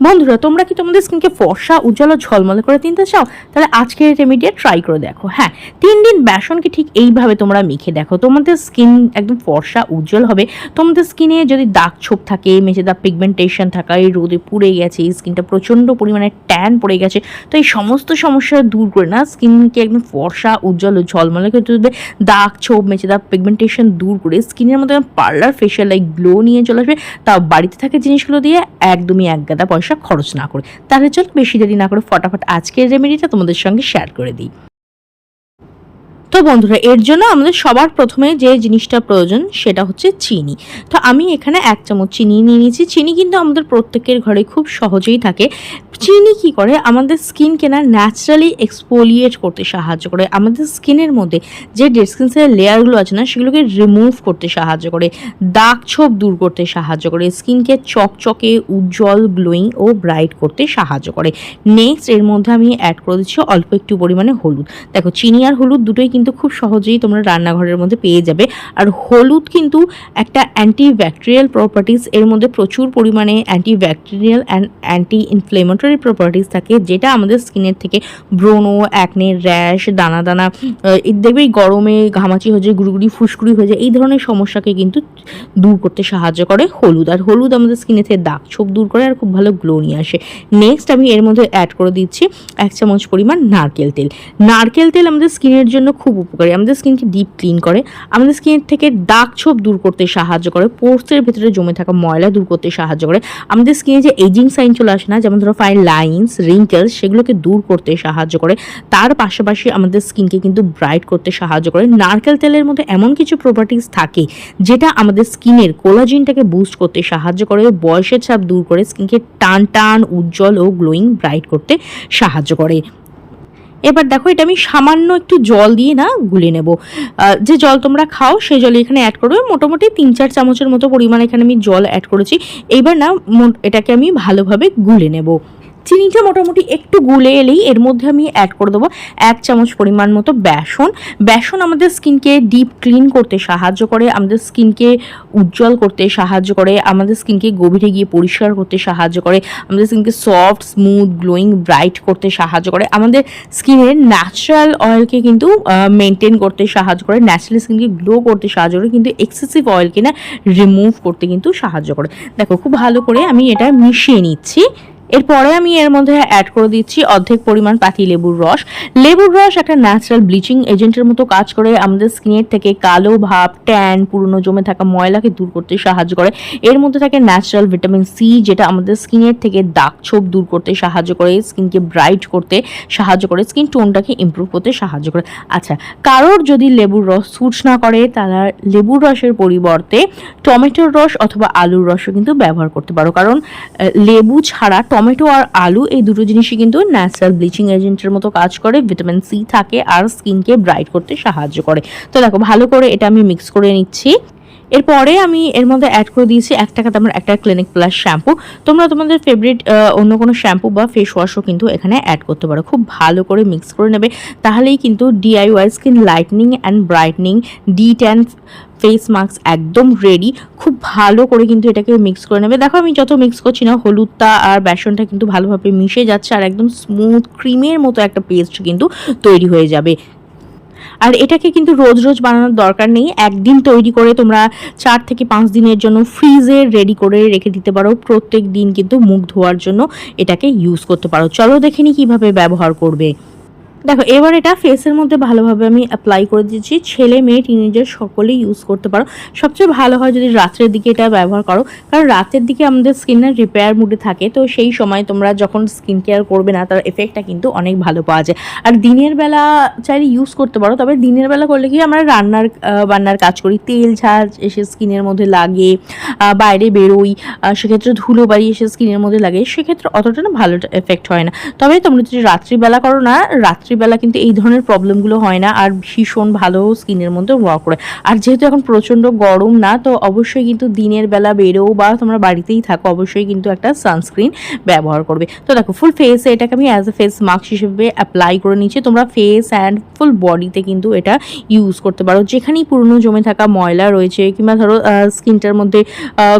বন্ধুরা, তোমরা কি তোমাদের স্কিনকে ফর্সা উজ্জ্বল ও ঝলমলে করে তুলতে চাও? তাহলে আজকের এই রেমেডিটা ট্রাই করে দেখো। হ্যাঁ, 3 দিন বেসনকে ঠিক এইভাবে তোমরা মেখে দেখো, তোমাদের স্কিন একদম ফর্সা উজ্জ্বল হবে। তোমাদের স্কিনে যদি দাগ ছোপ থাকে, মেচে দাগ পিগমেন্টেশন থাকা, এই রোদে পুড়ে গেছে, স্কিনটা প্রচণ্ড পরিমাণে ট্যান পড়ে গেছে, তো এই সমস্ত সমস্যা দূর করে না স্কিনকে একদম ফর্সা উজ্জ্বল ও ঝলমলে করে তুলবে। দাগ ছোপ, মেচে দাগ পিগমেন্টেশন দূর করে স্কিনের মধ্যে পার্লার ফেশিয়াল লাইক গ্লো নিয়ে চলে আসবে, তাও বাড়িতে থাকা জিনিসগুলো দিয়ে একদমই এক গাদা পয়সা খরচ না করে। তাহলে চল বেশি দেরি না করে ফটাফট আজকের রেমেডিটা তোমাদের সঙ্গে শেয়ার করে দিই। তো বন্ধুরা, এর জন্য আমাদের সবার প্রথমে যে জিনিসটা প্রয়োজন সেটা হচ্ছে চিনি। তো আমি এখানে 1 চামচ চিনি নিয়ে নিয়েছি। চিনি কিন্তু আমাদের প্রত্যেকের ঘরে খুব সহজেই থাকে। চিনি কি করে, আমাদের স্কিনকে না ন্যাচারালি এক্সফোলিয়েট করতে সাহায্য করে, আমাদের স্কিনের মধ্যে যে ডেড স্কিন সেলের লেয়ারগুলো আছে না সেগুলোকে রিমুভ করতে সাহায্য করে, দাগ ছোপ দূর করতে সাহায্য করে, স্কিনকে চকচকে উজ্জ্বল গ্লোয়িং ও ব্রাইট করতে সাহায্য করে। নেক্সট এর মধ্যে আমি অ্যাড করে দিচ্ছি অল্প একটু পরিমাণে হলুদ। দেখো, চিনি আর হলুদ দুটোই কিন্তু খুব সহজেই তোমরা রান্নাঘরের মধ্যে পেয়ে যাবে। আর হলুদ কিন্তু একটা অ্যান্টিব্যাকটেরিয়াল প্রপার্টিস, এর মধ্যে প্রচুর পরিমাণে antibacterial and anti inflammatory properties থাকে, যেটা আমাদের স্কিনের থেকে ব্রণ, অ্যাকনে, র্যাশ, দানা দানা, দেখবে গরমে ঘামাচি হয়ে যায়, গুড়গুড়ি ফুসকুড়ি হয়ে যায়, এই ধরনের সমস্যাকে কিন্তু দূর করতে সাহায্য করে হলুদ। আর হলুদ আমাদের স্কিনে থেকে দাগ ছোপ দূর করে আর খুব ভালো গ্লো নিয়ে আসে। নেক্সট আমি এর মধ্যে অ্যাড করে দিচ্ছি 1 চামচ পরিমাণ নারকেল তেল। নারকেল তেল আমাদের স্কিনের জন্য খুব উপকারী, আমাদের স্কিনকে ডিপ ক্লিন করে, আমাদের স্কিনের থেকে দাগ ছোপ দূর করতে সাহায্য করে, পোর্সের ভেতরে জমে থাকা ময়লা দূর করতে সাহায্য করে, আমাদের স্কিনে যে এজিং সাইন চলে আসে না, যেমন ধরো ফাইন লাইন্স, রিঙ্কেলস, সেগুলোকে দূর করতে সাহায্য করে। তার পাশাপাশি আমাদের স্কিনকে কিন্তু ব্রাইট করতে সাহায্য করে। নারকেল তেলের মধ্যে এমন কিছু প্রপার্টিস থাকে যেটা আমাদের স্কিনের কোলাজিনটাকে বুস্ট করতে সাহায্য করে, বয়সের ছাপ দূর করে, স্কিনকে টান টান উজ্জ্বল ও গ্লোয়িং ব্রাইট করতে সাহায্য করে। এবার দেখো, এটা আমি সামান্য একটু জল দিয়ে না গুলে নেব। যে জল তোমরা খাও সেই জল এখানে অ্যাড করবে, মোটামুটি 3-4 চামচের মতো পরিমাণ এখানে আমি জল অ্যাড করেছি। এইবার না এটাকে আমি ভালোভাবে গুলে নেব। চিনিটা মোটামুটি একটু গুলে এলেই এর মধ্যে আমি অ্যাড করে দেবো 1 চামচ পরিমাণ মতো বেসন। বেসন আমাদের স্কিনকে ডিপ ক্লিন করতে সাহায্য করে, আমাদের স্কিনকে উজ্জ্বল করতে সাহায্য করে, আমাদের স্কিনকে গভীরে গিয়ে পরিষ্কার করতে সাহায্য করে, আমাদের স্কিনকে সফট, স্মুথ, গ্লোয়িং, ব্রাইট করতে সাহায্য করে, আমাদের স্কিনের ন্যাচারাল অয়েলকে কিন্তু মেনটেন করতে সাহায্য করে, ন্যাচারাল স্কিনকে গ্লো করতে সাহায্য করে, কিন্তু এক্সেসিভ অয়েলকে না রিমুভ করতে কিন্তু সাহায্য করে। দেখো, খুব ভালো করে আমি এটা মিশিয়ে নিচ্ছি। এরপরে আমি এর মধ্যে অ্যাড করে দিচ্ছি অর্ধেক পরিমাণ পাতি লেবুর রস। লেবুর রস একটা ন্যাচারাল ব্লিচিং এজেন্টের মতো কাজ করে, আমাদের স্কিনের থেকে কালো ভাব, ট্যান, পুরনো জমে থাকা ময়লাকে দূর করতে সাহায্য করে। এর মধ্যে থাকে ন্যাচারাল ভিটামিন সি, যেটা আমাদের স্কিনের থেকে দাগ ছোপ দূর করতে সাহায্য করে, স্কিনকে ব্রাইট করতে সাহায্য করে, স্কিন টোনটাকে ইমপ্রুভ করতে সাহায্য করে। আচ্ছা, কারোর যদি লেবুর রস স্যুট না করে, তারা লেবুর রসের পরিবর্তে টমেটোর রস অথবা আলুর রসও কিন্তু ব্যবহার করতে পারো, কারণ লেবু ছাড়া টমেটো আর আলু এই দুটো জিনিসই কিন্তু ন্যাচারাল ব্লিচিং এজেন্টের মতো কাজ করে, ভিটামিন সি থাকে আর স্কিনকে ব্রাইট করতে সাহায্য করে। তো দেখো, ভালো করে এটা আমি মিক্স করে নিচ্ছি। এরপরে আমি এর মধ্যে অ্যাড করে দিয়েছি 1 টাকা দামের একটা ক্লিনিক প্লাস শ্যাম্পু। তোমরা তোমাদের ফেভারিট অন্য কোনো শ্যাম্পু বা ফেস ওয়াশও কিন্তু এখানে অ্যাড করতে পারো। খুব ভালো করে মিক্স করে নেবে, তাহলেই কিন্তু DIY skin lightning and brightening D10 face mask একদম রেডি। খুব ভালো করে কিন্তু এটাকে মিক্স করে নেবে। দেখো, আমি যত মিক্স করছি না, হলুদটা আর বেসনটা কিন্তু ভালোভাবে মিশে যাচ্ছে আর একদম স্মুথ ক্রিমের মতো একটা পেস্ট কিন্তু তৈরি হয়ে যাবে। আর এটাকে কিন্তু রোজ রোজ বানানোর দরকার নেই, একদিন তৈরি করে তোমরা 4 থেকে 5 দিনের জন্য ফ্রিজে রেডি করে রেখে দিতে পারো। প্রত্যেক দিন কিন্তু মুখ ধোয়ার জন্য এটাকে ইউজ করতে পারো। চলো দেখে নিই কীভাবে ব্যবহার করবে। দেখো, এবার এটা ফেসের মধ্যে ভালোভাবে আমি অ্যাপ্লাই করে দিচ্ছি। ছেলে মেয়ে টিনেজার সকলেই ইউজ করতে পারো। সবচেয়ে ভালো হয় যদি রাত্রের দিকে এটা ব্যবহার করো, কারণ রাতের দিকে আমাদের স্কিনের রিপেয়ার মুডে থাকে, তো সেই সময় তোমরা যখন স্কিন কেয়ার করবে না, তার এফেক্টটা কিন্তু অনেক ভালো পাওয়া যায়। আর দিনের বেলা চাইলে ইউজ করতে পারো, তবে দিনের বেলা করলে কি, আমরা বান্নার কাজ করি, তেল ঝাঁজ এসে স্কিনের মধ্যে লাগে, বাইরে বেরোই, সেক্ষেত্রে ধুলো বাড়ি এসে স্কিনের মধ্যে লাগে, সেক্ষেত্রে অতটা না ভালো এফেক্ট হয় না। তবে তোমরা যদি রাত্রিবেলা করো না, রাত্রিবেলা কিন্তু এই ধরনের প্রবলেমগুলো হয় না, আর ভীষণ ভালো স্কিনের মধ্যে ওয়ার্ক করে। আর যেহেতু এখন প্রচণ্ড গরম না, তো অবশ্যই কিন্তু দিনের বেলা বেরো বা তোমরা বাড়িতেই থাকো, অবশ্যই কিন্তু একটা সানস্ক্রিন ব্যবহার করবে। তো দেখো, ফুল ফেসে এটাকে আমি অ্যাজ এ ফেস মাস্ক হিসেবে অ্যাপ্লাই করে নিচ্ছি। তোমরা ফেস অ্যান্ড ফুল বডিতে কিন্তু এটা ইউজ করতে পারো, যেখানেই পুরনো জমে থাকা ময়লা রয়েছে, কিংবা ধরো স্কিনটার মধ্যে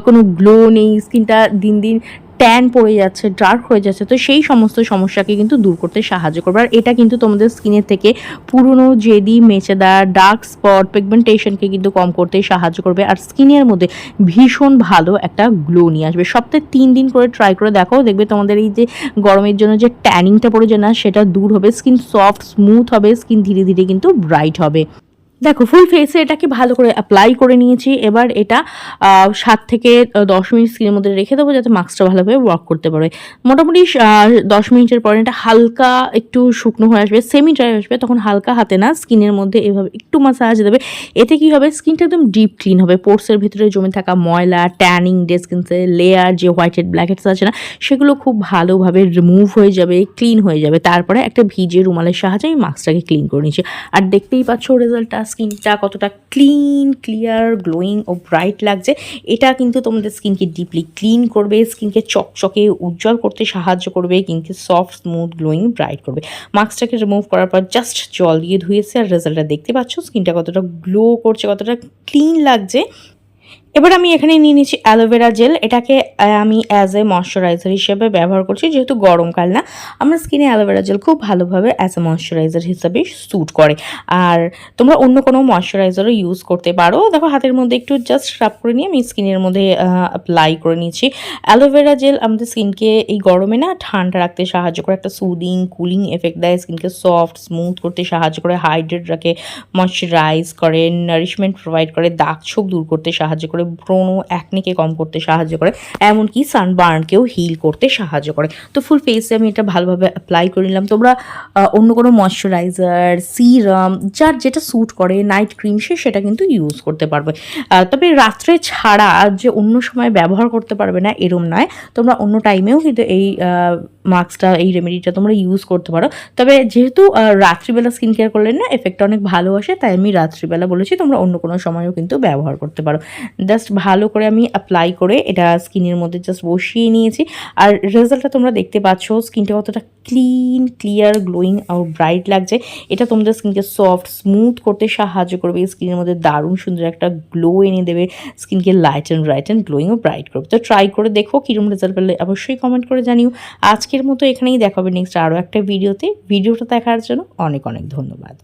কোনো গ্লো নেই, স্কিনটা দিন দিন ট্যান পড়ে যাচ্ছে, ডার্ক হয়ে যাচ্ছে, তো সেই সমস্ত সমস্যাকে কিন্তু দূর করতে সাহায্য করবে। আর এটা কিন্তু তোমাদের স্কিনের থেকে পুরনো জেদি, মেচেদার, ডার্ক স্পট, পিগমেন্টেশনকে কিন্তু কম করতে সাহায্য করবে। আর স্কিনের মধ্যে ভীষণ ভালো একটা গ্লো নিয়ে আসবে। সপ্তাহে 3 দিন করে ট্রাই করে দেখো, দেখবে তোমাদের এই যে গরমের জন্য যে ট্যানিংটা পড়ে যায় না, সেটা দূর হবে, স্কিন সফট স্মুথ হবে, স্কিন ধীরে ধীরে কিন্তু ব্রাইট হবে। দেখো ফুল ফেসে এটাকে ভালো করে অ্যাপ্লাই করে নিয়েছি। এবার এটা 7 থেকে 10 মিনিট স্কিনের মধ্যে রেখে দেবো, যাতে মাস্কটা ভালোভাবে ওয়ার্ক করতে পারে। মোটামুটি 10 মিনিটের পরে এটা হালকা একটু শুকনো হয়ে আসবে, সেমি ড্রাই আসবে, তখন হালকা হাতে না স্কিনের মধ্যে এভাবে একটু মাসাজ দেবে। এতে কি হবে, স্কিনটা একদম ডিপ ক্লিন হবে। পোর্সের ভিতরে জমে থাকা ময়লা, ট্যানিং, ডেড স্কিনের লেয়ার, যে হোয়াইট হেড ব্ল্যাক হেডস আছে না, সেগুলো খুব ভালোভাবে রিমুভ হয়ে যাবে, ক্লিন হয়ে যাবে। তারপরে একটা ভিজে রুমালের সাহায্যে আমি মাস্কটাকে ক্লিন করে নিচ্ছি। আর দেখতেই পাচ্ছ রেজাল্টটা, স্কিনটা কতটা ক্লিন, ক্লিয়ার, গ্লোয়িং ও ব্রাইট লাগছে। এটা কিন্তু তোমাদের স্কিনকে ডিপলি ক্লিন করবে, স্কিনকে চকচকে উজ্জ্বল করতে সাহায্য করবে, স্কিনকে সফট, স্মুথ, গ্লোয়িং, ব্রাইট করবে। মাস্কটাকে রিমুভ করার পর জাস্ট জল দিয়ে ধুয়েছে, আর রেজাল্টটা দেখতে পাচ্ছ, স্কিনটা কতটা গ্লো করছে, কতটা ক্লিন লাগছে। এবার আমি এখানে নিয়ে নিচ্ছি অ্যালোভেরা জেল। এটাকে আমি অ্যাজ এ ময়শ্চারাইজার হিসেবে ব্যবহার করছি, যেহেতু গরমকাল না, আমার স্কিনে অ্যালোভেরা জেল খুব ভালোভাবে অ্যাজ এ ময়শ্চারাইজার হিসেবে স্যুট করে। আর তোমরা অন্য কোনো ময়শ্চারাইজারও ইউজ করতে পারো। দেখো হাতের মধ্যে একটু জাস্ট রাব করে নিয়ে আমি স্কিনের মধ্যে অ্যাপ্লাই করে নিচ্ছি। অ্যালোভেরা জেল আমাদের স্কিনকে এই গরমে না ঠান্ডা রাখতে সাহায্য করে, একটা সুদিং, কুলিং এফেক্ট দেয়, স্কিনকে সফট, স্মুথ করতে সাহায্য করে, হাইড্রেট রাখে, ময়শ্চারাইজ করে, নারিশমেন্ট প্রোভাইড করে, দাগ ছোপ দূর করতে সাহায্য করে, ব্রণ অ্যাকনেকে কম করতে সাহায্য করে, এমনকি সানবার্নকেও হিল করতে সাহায্য করে। তো ফুল ফেসে আমি এটা ভালোভাবে অ্যাপ্লাই করে নিলাম। তোমরা অন্য কোনো ময়শ্চারাইজার, সিরাম, যার যেটা স্যুট করে, নাইট ক্রিম, সেটা কিন্তু ইউজ করতে পারবে। তবে রাত্রে ছাড়া যে অন্য সময় ব্যবহার করতে পারবে না এরম নয়, তোমরা অন্য টাইমেও কিন্তু এই মাস্কটা, এই রেমেডিটা তোমরা ইউজ করতে পারো। তবে যেহেতু রাত্রিবেলা স্কিন কেয়ার করলে না এফেক্টটা অনেক ভালো আসে, তাই আমি রাত্রিবেলা বলেছি, তোমরা অন্য কোনো সময়ও কিন্তু ব্যবহার করতে পারো। জাস্ট ভালো করে আমি অ্যাপ্লাই করে এটা স্কিনের মধ্যে জাস্ট বসিয়ে নিয়েছি। আর রেজাল্টটা তোমরা দেখতে পাচ্ছ, স্কিনটা কতটা ক্লিন, ক্লিয়ার, গ্লোয়িং আর ব্রাইট লাগছে। এটা তোমাদের স্কিনকে সফট, স্মুথ করতে সাহায্য করবে, স্কিনের মধ্যে দারুণ সুন্দর একটা গ্লো এনে দেবে, স্কিনকে light and bright and glowing ও ব্রাইট করবে। তো ট্রাই করে দেখো, কীরকম রেজাল্ট পেলে অবশ্যই কমেন্ট করে জানিও। আজকের মতো এখানেই দেখাবে নেক্সট আরও একটা ভিডিওতে। ভিডিওটা দেখার জন্য অনেক অনেক ধন্যবাদ।